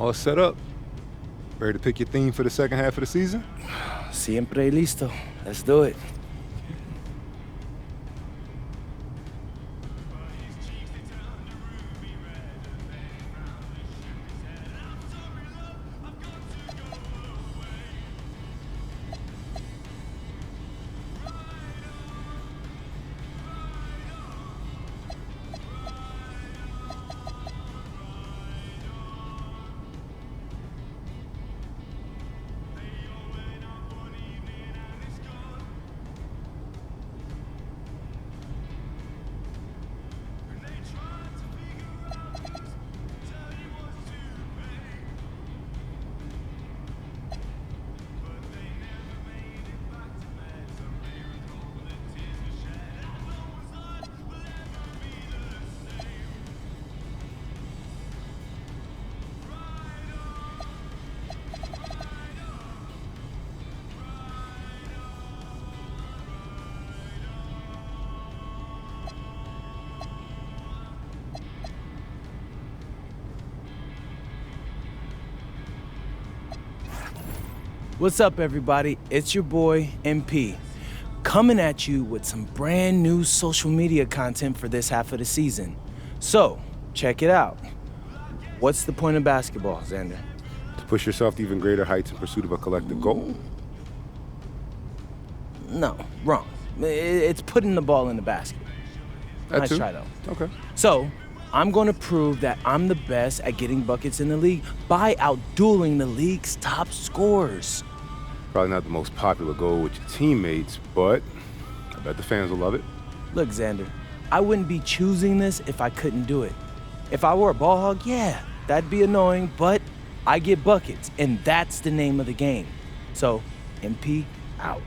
All set up. Ready to pick your theme for the second half of the season? Siempre listo. Let's do it. What's up, everybody? It's your boy, MP, coming at you with some brand new social media content for this half of the season. So, check it out. What's the point of basketball, Xander? To push yourself to even greater heights in pursuit of a collective goal? No, wrong. It's putting the ball in the basket. Nice try, though. Okay. So, I'm going to prove that I'm the best at getting buckets in the league by outdueling the league's top scorers. Probably not the most popular goal with your teammates, but I bet the fans will love it. Look, Xander, I wouldn't be choosing this if I couldn't do it. If I were a ball hog, yeah, that'd be annoying, but I get buckets, and that's the name of the game. So, MP out.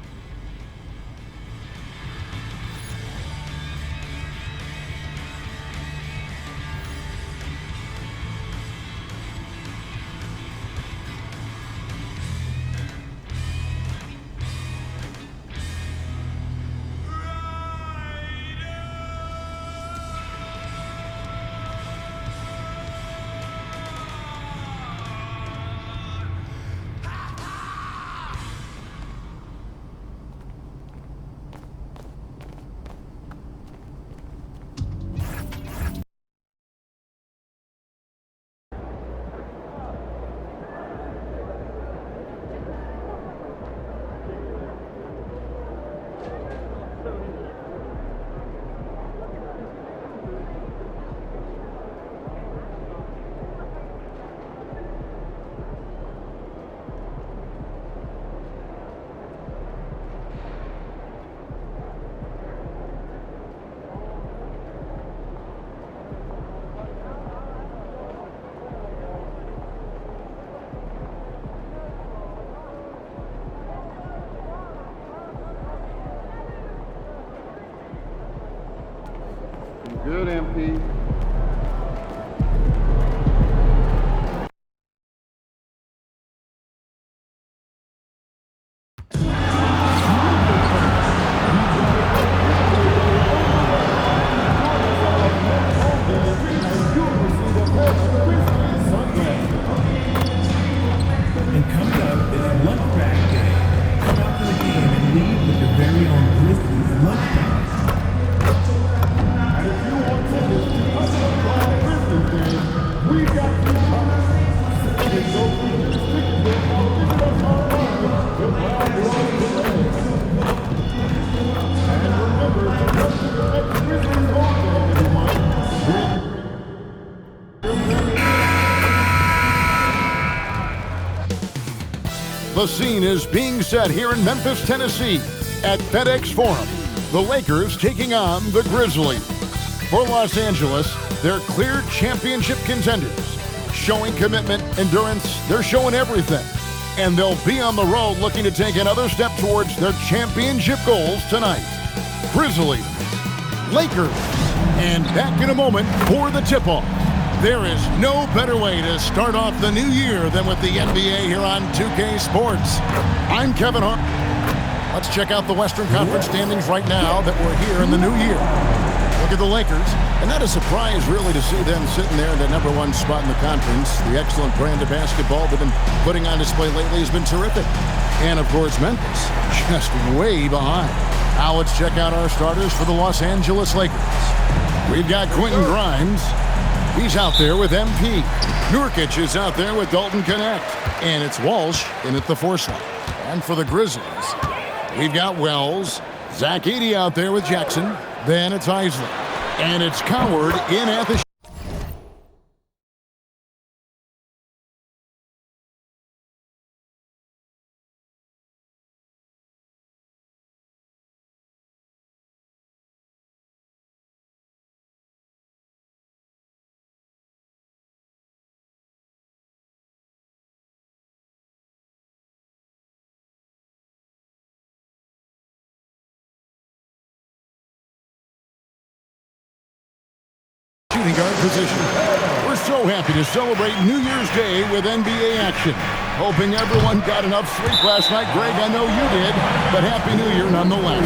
Good, MP. And coming up is lunchback day. Come out to the game and leave with your very own Grizzles lunchback. And if you want tickets to us Grizzlies game, we got you covered. So go through this ticket booth or visit us online to buy your tickets. And remember to come to the next Grizzlies home game, everyone. The scene is being set here in Memphis, Tennessee at FedEx Forum. The Lakers taking on the Grizzlies. For Los Angeles, they're clear championship contenders. Showing commitment, endurance, they're showing everything. And they'll be on the road looking to take another step towards their championship goals tonight. Grizzlies, Lakers, and back in a moment for the tip-off. There is no better way to start off the new year than with the NBA here on 2K Sports. I'm Kevin Hart. Let's check out the Western Conference standings right now that we're here in the new year. Look at the Lakers. And not a surprise, really, to see them sitting there in the #1 spot in the conference. The excellent brand of basketball they've been putting on display lately has been terrific. And, of course, Memphis just way behind. Now let's check out our starters for the Los Angeles Lakers. We've got Quentin Grimes. He's out there with MP. Nurkic is out there with Dalton Connect. And it's Walsh in at the 4 slot. And for the Grizzlies, we've got Wells. Zach Edey out there with Jackson. Then it's Isley. And it's Coward in at the shooting guard position. We're so happy to celebrate New Year's Day with NBA action. Hoping everyone got enough sleep last night. Greg, I know you did, but Happy New Year nonetheless.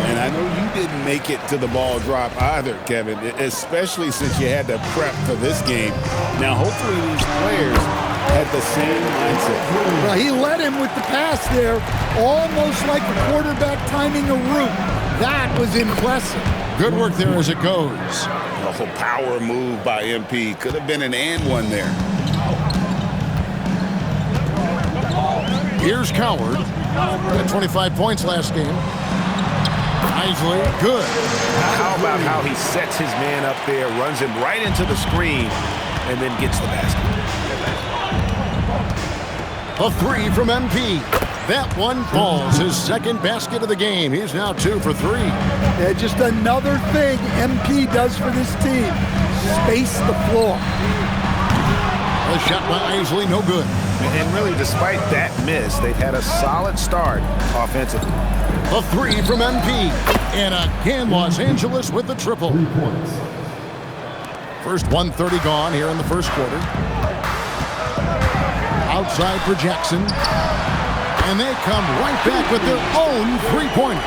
And I know you didn't make it to the ball drop either, Kevin, especially since you had to prep for this game. Now, hopefully these players had the same mindset. Well, he led him with the pass there, almost like the quarterback timing a route. That was impressive. Good work there as it goes. A power move by MP. Could have been an and one there. Here's Coward. Got 25 points last game. Isley, good. How about how he sets his man up there, runs him right into the screen, and then gets the basket. A 3 from MP. That one falls. His second basket of the game. He's now 2 for 3. Yeah, just another thing MP does for this team. Space the floor. A shot by Isley, no good. And really, despite that miss, they've had a solid start offensively. A 3 from MP. And again, Los Angeles with the triple. 3 points. First 1:30 gone here in the first quarter. Outside for Jackson. And they come right back with their own 3-pointer.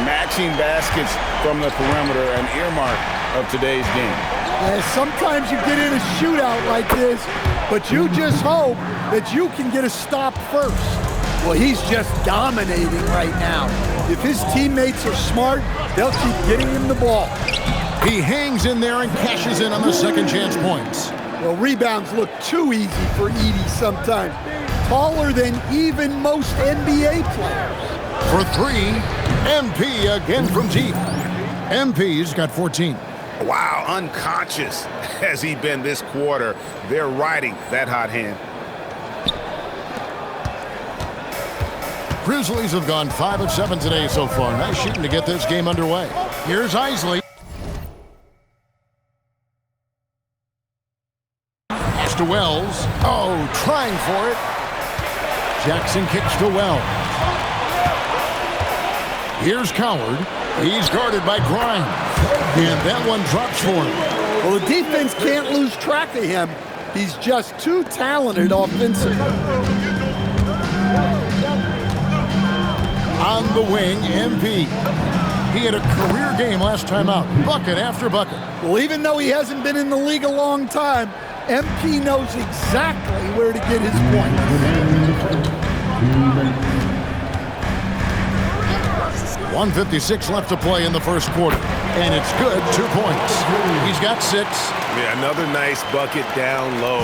Matching baskets from the perimeter, an earmark of today's game. Yeah, sometimes you get in a shootout like this, but you just hope that you can get a stop first. Well, he's just dominating right now. If his teammates are smart, they'll keep getting him the ball. He hangs in there and cashes in on the second chance points. Well, rebounds look too easy for Edey sometimes. Taller than even most NBA players. For 3, MP again from deep. MP's got 14. Wow, unconscious has he been this quarter. They're riding that hot hand. Grizzlies have gone 5 of 7 today so far. Nice shooting to get this game underway. Here's Isley. Pass to Wells. Oh, trying for it. Jackson kicks to Wells. Here's Coward. He's guarded by Grimes. And that one drops for him. Well, the defense can't lose track of him. He's just too talented offensively. On the wing, MP. He had a career game last time out. Bucket after bucket. Well, even though he hasn't been in the league a long time, MP knows exactly where to get his points. 1:56 left to play in the first quarter. And it's good, 2 points. He's got 6. Yeah, another nice bucket down low.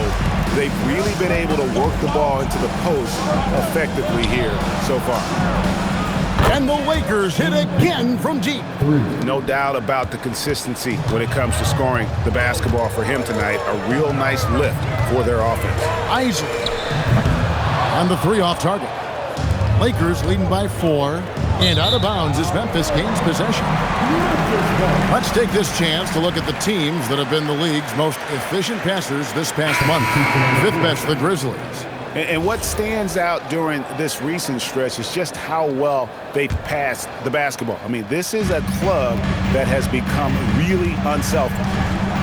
They've really been able to work the ball into the post effectively here so far. And the Lakers hit again from deep. No doubt about the consistency when it comes to scoring the basketball for him tonight. A real nice lift for their offense. Isley on the 3 off target. Lakers leading by 4. And out of bounds as Memphis gains possession. Let's take this chance to look at the teams that have been the league's most efficient passers this past month. 5th best, the Grizzlies. And what stands out during this recent stretch is just how well they've passed the basketball. I mean, this is a club that has become really unselfish.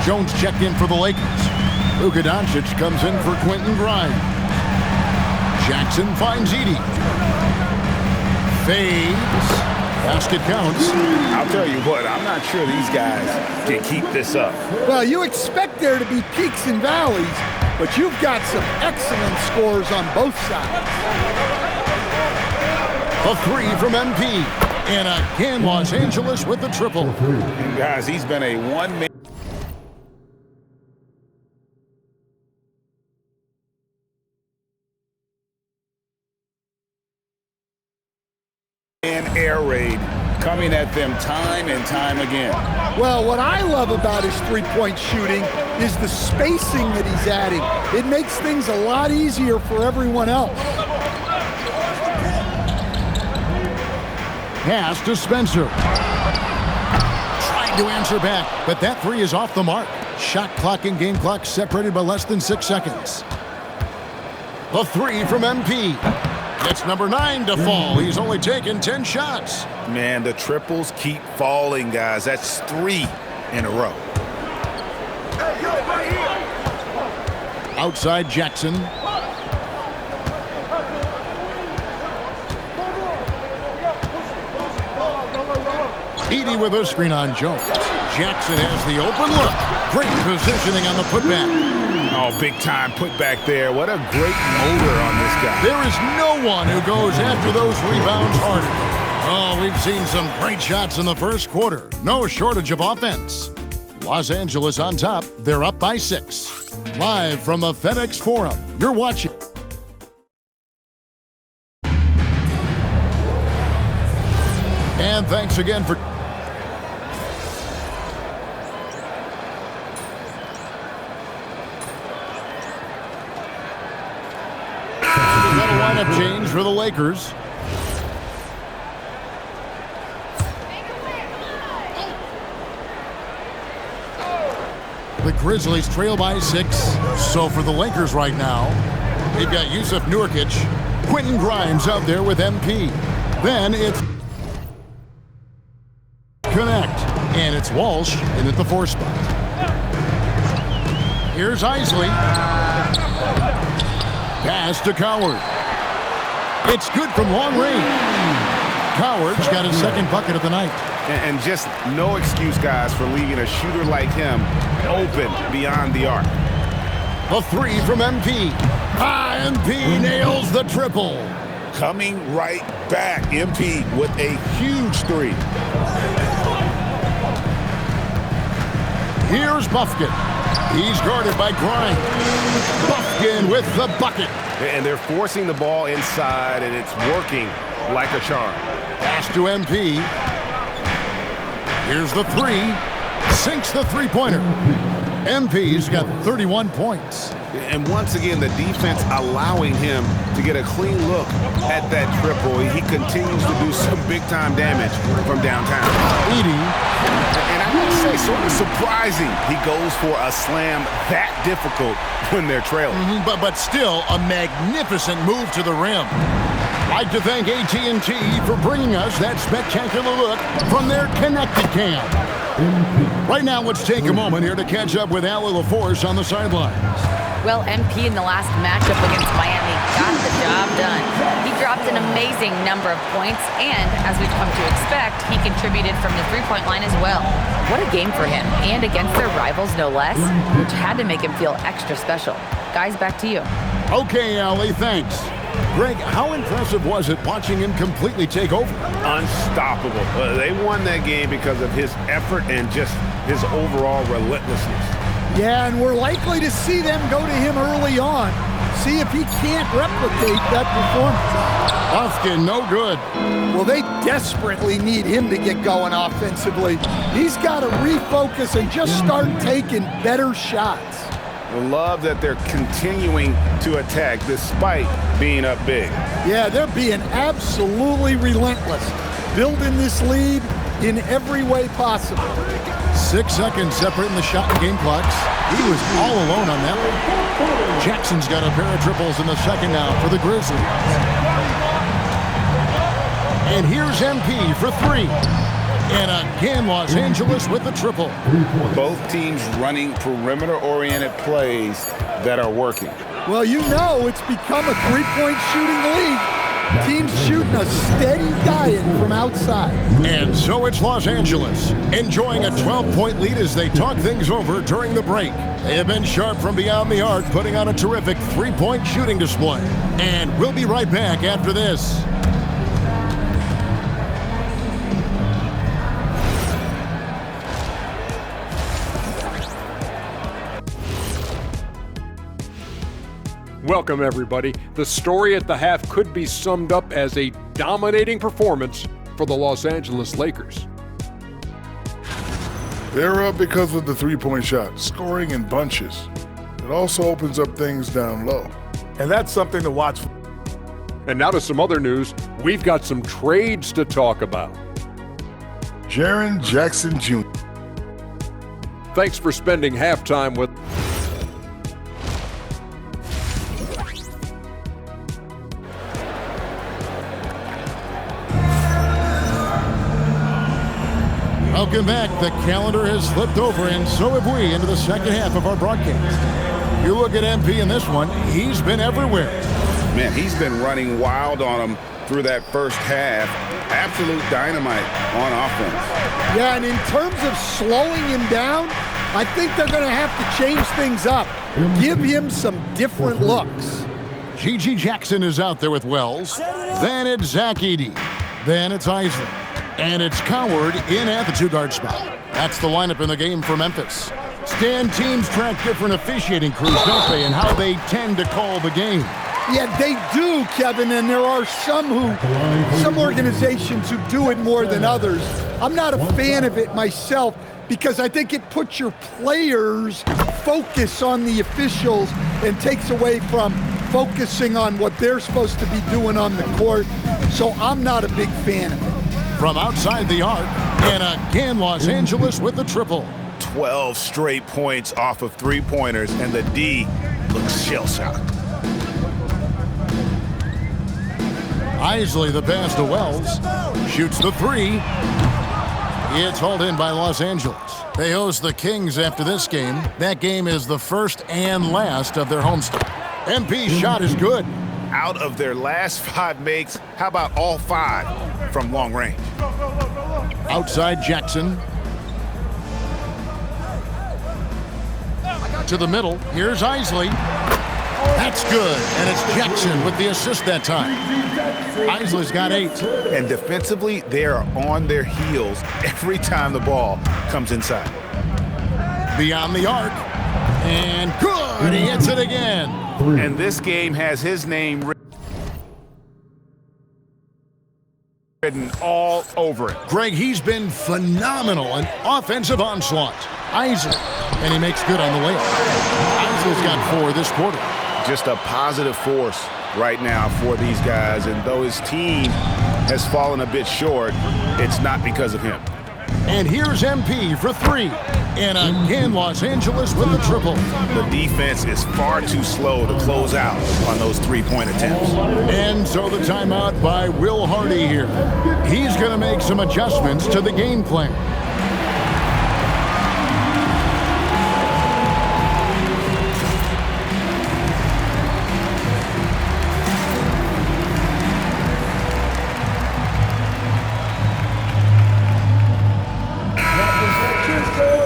Jones checked in for the Lakers. Luka Doncic comes in for Quentin Grimes. Jackson finds Edey. Fades. basket counts. I'll tell you what, I'm not sure these guys can keep this up. Well, you expect there to be peaks and valleys, but you've got some excellent scores on both sides. A three from MP. And again, Los Angeles with the triple. And guys, he's been a one-man air raid coming at them time and time again. Well, what I love about his three-point shooting is the spacing that he's adding. It makes things a lot easier for everyone else. Pass to Spencer. Trying to answer back, but that three is off the mark. Shot clock and game clock separated by less than 6 seconds. The three from MP. It's number 9 to fall. He's only taken 10 shots. Man, the triples keep falling, guys. That's 3 in a row. Outside Jackson. Edie with a screen on Jones. Jackson has the open look. Great positioning on the putback. Oh, big time putback there. What a great motor on this guy. There is no one who goes after those rebounds harder. Oh, we've seen some great shots in the first quarter. No shortage of offense. Los Angeles on top. They're up by 6. Live from the FedEx Forum. You're watching. And thanks again for... lineup change for the Lakers. The Grizzlies trail by 6. So for the Lakers right now, they've got Yusuf Nurkic, Quentin Grimes out there with MP. Then it's Connect, and it's Walsh in at the 4 spot. Here's Isley. Pass to Coward. It's good from long range. Coward's got his second bucket of the night. And just no excuse, guys, for leaving a shooter like him open beyond the arc. A 3 from MP. MP nails the triple. Coming right back. MP with a huge 3. Here's Buffkin. He's guarded by Grimes. Buffkin with the bucket. And they're forcing the ball inside, and it's working like a charm. Pass to MP. Here's the 3. Sinks the three-pointer. MP's got 31 points. And once again, the defense allowing him to get a clean look at that triple. He continues to do some big-time damage from downtown. Edie. And I would say sort of surprising he goes for a slam that difficult when they're trailing. But still a magnificent move to the rim. I'd like to thank AT&T for bringing us that spectacular look from their connected cam. Right now, let's take a moment here to catch up with Allie LaForce on the sidelines. Well, MP in the last matchup against Miami got the job done. He dropped an amazing number of points, and as we've come to expect, he contributed from the three-point line as well. What a game for him, and against their rivals, no less, which had to make him feel extra special. Guys, back to you. Okay, Allie, thanks. Greg, how impressive was it watching him completely take over? Unstoppable. They won that game because of his effort and just his overall relentlessness. Yeah, and we're likely to see them go to him early on. See if he can't replicate that performance. Buffkin, no good. Well, they desperately need him to get going offensively. He's got to refocus and just start taking better shots. I love that they're continuing to attack despite being up big. Yeah, they're being absolutely relentless, building this lead in every way possible. 6 seconds separating the shot and game clocks. He was all alone on that one. Jackson's got a pair of triples in the second now for the Grizzlies. And here's MP for 3. And again, Los Angeles with the triple. Both teams running perimeter-oriented plays that are working. Well, you know it's become a three-point shooting league. Team's shooting a steady diet from outside. And so it's Los Angeles, enjoying a 12-point lead as they talk things over during the break. They have been sharp from beyond the arc, putting on a terrific three-point shooting display. And we'll be right back after this. Welcome, everybody. The story at the half could be summed up as a dominating performance for the Los Angeles Lakers. They're up because of the three-point shot, scoring in bunches. It also opens up things down low. And that's something to watch. And now to some other news. We've got some trades to talk about. Jaren Jackson Jr. Thanks for spending halftime with Welcome back. The calendar has flipped over, and so have we, into the second half of our broadcast. You look at MP in this one, he's been everywhere. Man, he's been running wild on him through that first half. Absolute dynamite on offense. Yeah, and in terms of slowing him down, I think they're going to have to change things up. Give him some different looks. GG Jackson is out there with Wells. Then it's Zach Edey. Then it's Isley. And it's Coward in at the two-guard spot. That's the lineup in the game for Memphis. Stan, teams track different officiating crews, don't they, and how they tend to call the game. Yeah, they do, Kevin, and there are some organizations who do it more than others. I'm not a fan of it myself because I think it puts your players' focus on the officials and takes away from focusing on what they're supposed to be doing on the court. So I'm not a big fan of it. From outside the arc, and again Los Angeles with the triple. 12 straight points off of three-pointers, and the D looks shell-shocked. Isley, the pass to Wells, shoots the three. It's hauled in by Los Angeles. They host the Kings after this game. That game is the first and last of their homestand. MP's shot is good. Out of their last 5 makes, how about all 5 from long range? Outside Jackson. To the middle. Here's Isley. That's good. And it's Jackson with the assist that time. Isley's got 8. And defensively, they are on their heels every time the ball comes inside. Beyond the arc. And good. He hits it again. And this game has his name written all over it. Greg, he's been phenomenal. An offensive onslaught. Isley. And he makes good on the layup. Isley's got 4 this quarter. Just a positive force right now for these guys. And though his team has fallen a bit short, it's not because of him. And here's MP for 3. And again, Los Angeles with the triple. The defense is far too slow to close out on those three-point attempts. And so the timeout by Will Hardy here. He's going to make some adjustments to the game plan.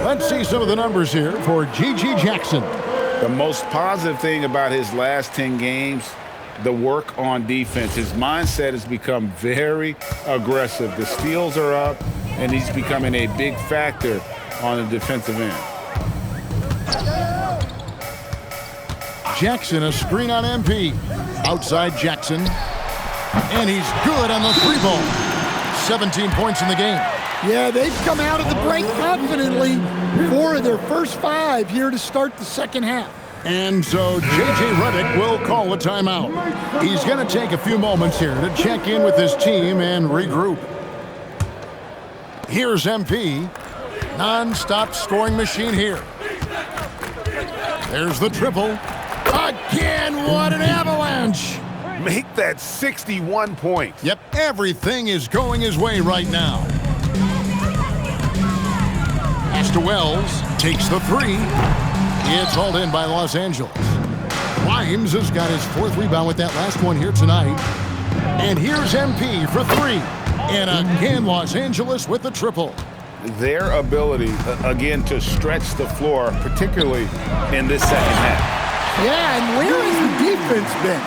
Let's see some of the numbers here for GG Jackson. The most positive thing about his last 10 games, the work on defense. His mindset has become very aggressive. The steals are up, and he's becoming a big factor on the defensive end. Jackson, a screen on MP. Outside Jackson. And he's good on the 3-ball. 17 points in the game. Yeah, they've come out of the break confidently. 4 of their first 5 here to start the second half. And so J.J. Redick will call a timeout. He's going to take a few moments here to check in with his team and regroup. Here's MP. Non-stop scoring machine here. There's the triple. Again, what an avalanche! Make that 61 points. Yep, everything is going his way right now. Pass to Wells, takes the 3. It's hauled in by Los Angeles. Wimes has got his 4th rebound with that last one here tonight. And here's MP for three. And again, Los Angeles with the triple. Their ability, again, to stretch the floor, particularly in this second half. Yeah, and where has the defense been?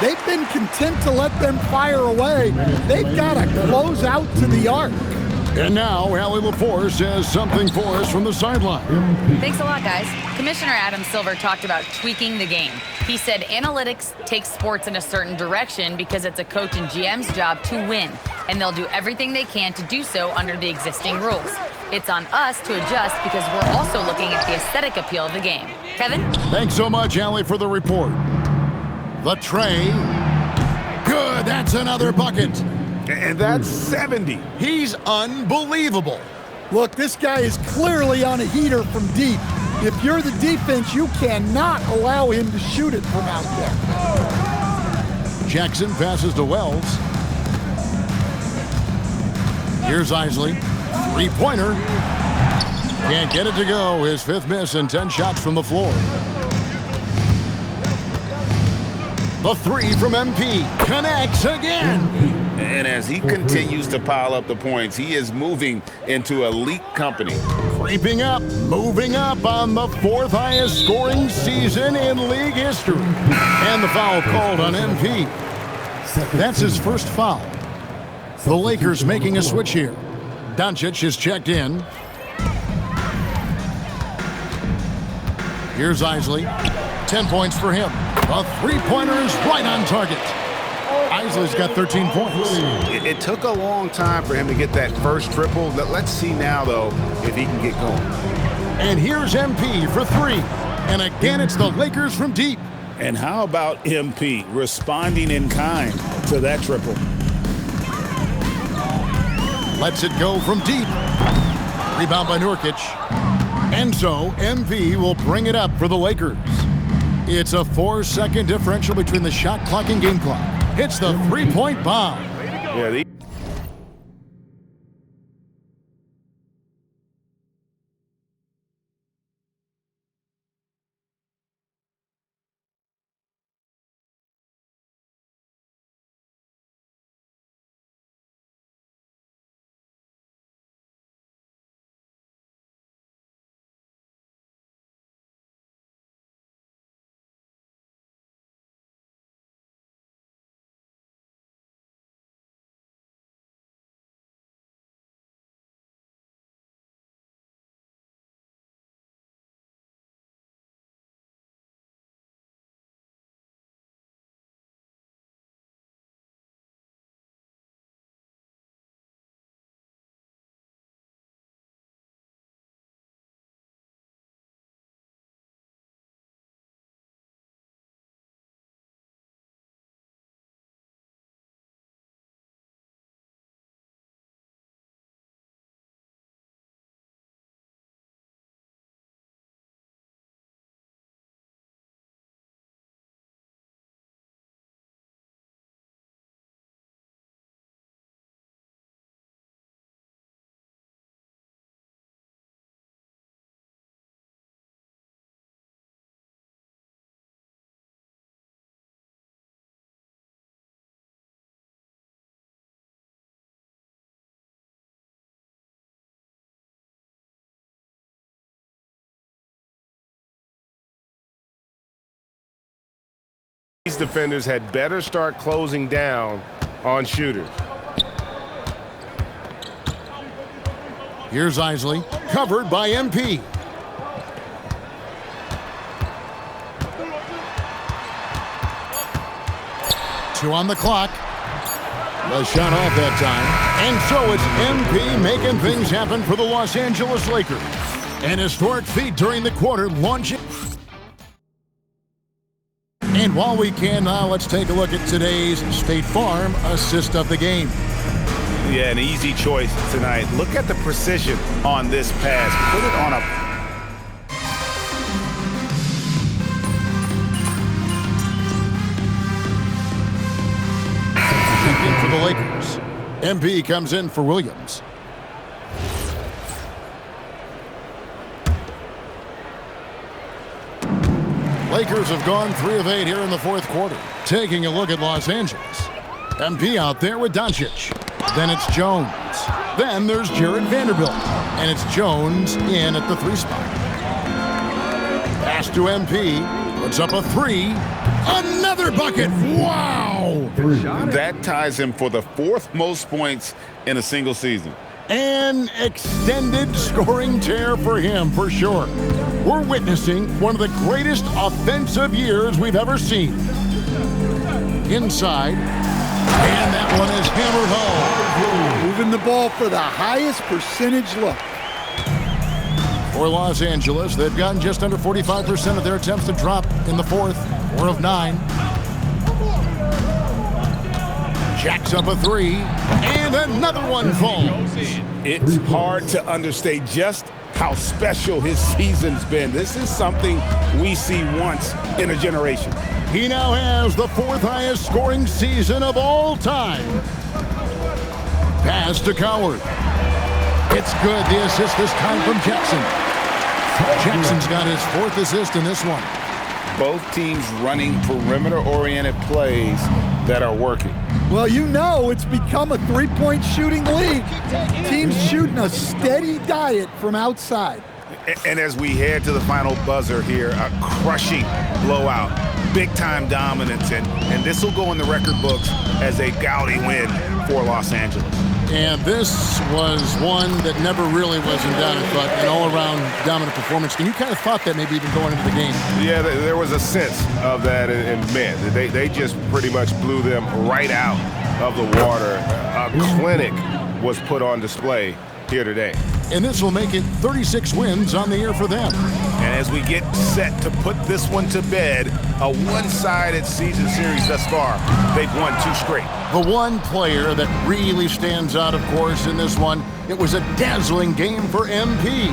They've been content to let them fire away. They've got to close out to the arc. And now, Allie LaForce has something for us from the sideline. Thanks a lot, guys. Commissioner Adam Silver talked about tweaking the game. He said analytics takes sports in a certain direction because it's a coach and GM's job to win, and they'll do everything they can to do so under the existing rules. It's on us to adjust because we're also looking at the aesthetic appeal of the game. Kevin? Thanks so much, Allie, for the report. The tray. Good, that's another bucket. And that's 70. He's unbelievable. Look, this guy is clearly on a heater from deep. If you're the defense, you cannot allow him to shoot it from out there. Jackson passes to Wells. Here's Isley. Three-pointer. Can't get it to go. His fifth miss and 10 shots from the floor. The three from MP connects again. And as he continues to pile up the points, he is moving into elite company. Creeping up, moving up on the fourth highest scoring season in league history. And the foul called on MP. That's his first foul. The Lakers making a switch here. Doncic is checked in. Here's Isley. 10 points for him. A three-pointer is right on target. Isley's got 13 points. It took a long time for him to get that first triple. Let's see now, though, if he can get going. And here's MP for three. And again, it's the Lakers from deep. And how about MP responding in kind to that triple? Lets it go from deep. Rebound by Nurkic. And so MP will bring it up for the Lakers. It's a 4-second differential between the shot clock and game clock. Hits the three-point bomb. Yeah, these defenders had better start closing down on shooters. Here's Isley, covered by MP. Two on the clock. The shot off that time. And so it's MP making things happen for the Los Angeles Lakers. An historic feat during the quarter, launching. And while we can now, let's take a look at today's State Farm assist of the game. Yeah, an easy choice tonight. Look at the precision on this pass. Put it on a... For the Lakers. MP comes in for Williams. Lakers have gone 3 of 8 here in the fourth quarter. Taking a look at Los Angeles. MP out there with Doncic. Then it's Jones. Then there's Jared Vanderbilt. And it's Jones in at the 3 spot. Pass to MP. Puts up a 3. Another bucket. Wow! That ties him for the 4th most points in a single season. An extended scoring tear for him, for sure. We're witnessing one of the greatest offensive years we've ever seen. Inside, and that one is hammered home. Moving the ball for the highest percentage look. For Los Angeles, they've gotten just under 45% of their attempts to drop in the 4th, 4 of 9. Jacks up a 3, and another one falls. It's hard to understate just how special his season's been. This is something we see once in a generation. He now has the 4th highest scoring season of all time. Pass to Coward. It's good. The assist this time from Jackson. Jackson's got his 4th assist in this one. Both teams running perimeter-oriented plays that are working. Well, you know it's become a 3-point shooting league. Teams shooting a steady diet from outside. And as we head to the final buzzer here, a crushing blowout, big-time dominance, and this will go in the record books as a gaudy win for Los Angeles. And this was one that never really was in doubt, but an all-around dominant performance. And you kind of thought that maybe even going into the game. Yeah, there was a sense of that in men. They just pretty much blew them right out of the water. A clinic was put on display here today. And this will make it 36 wins on the year for them. And as we get set to put this one to bed, a one-sided season series thus far, they've won 2 straight. The one player that really stands out, of course, in this one, it was a dazzling game for MP.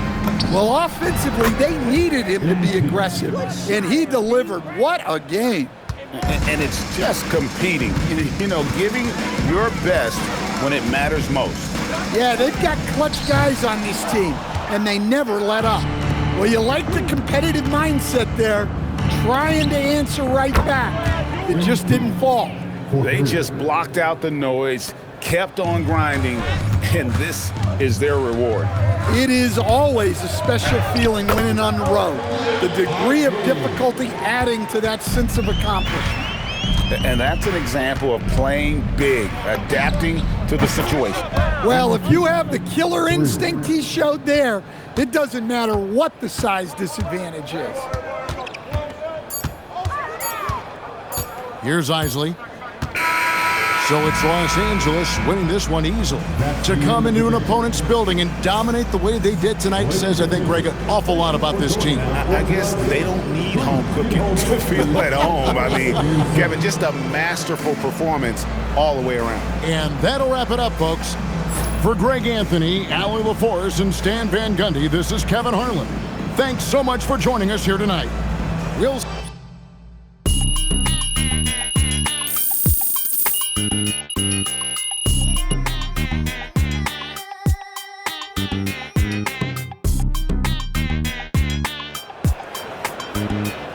Well, offensively, they needed him to be aggressive, and he delivered. What a game. And it's just competing, you know, giving your best when it matters most. Yeah, they've got clutch guys on this team, and they never let up. Well, you like the competitive mindset there, trying to answer right back. It just didn't fall. They just blocked out the noise, kept on grinding, and this is their reward. It is always a special feeling winning on the road. The degree of difficulty adding to that sense of accomplishment. And that's an example of playing big, adapting to the situation. Well, if you have the killer instinct he showed there, it doesn't matter what the size disadvantage is. Here's Isley. So it's Los Angeles winning this one easily. To come into an opponent's building and dominate the way they did tonight says, I think, Greg, an awful lot about this team. I guess they don't need home cooking to feel at home. I mean, Kevin, just a masterful performance all the way around. And that'll wrap it up, folks. For Greg Anthony, Allie LaForce, and Stan Van Gundy, this is Kevin Harlan. Thanks so much for joining us here tonight. We'll Thank you.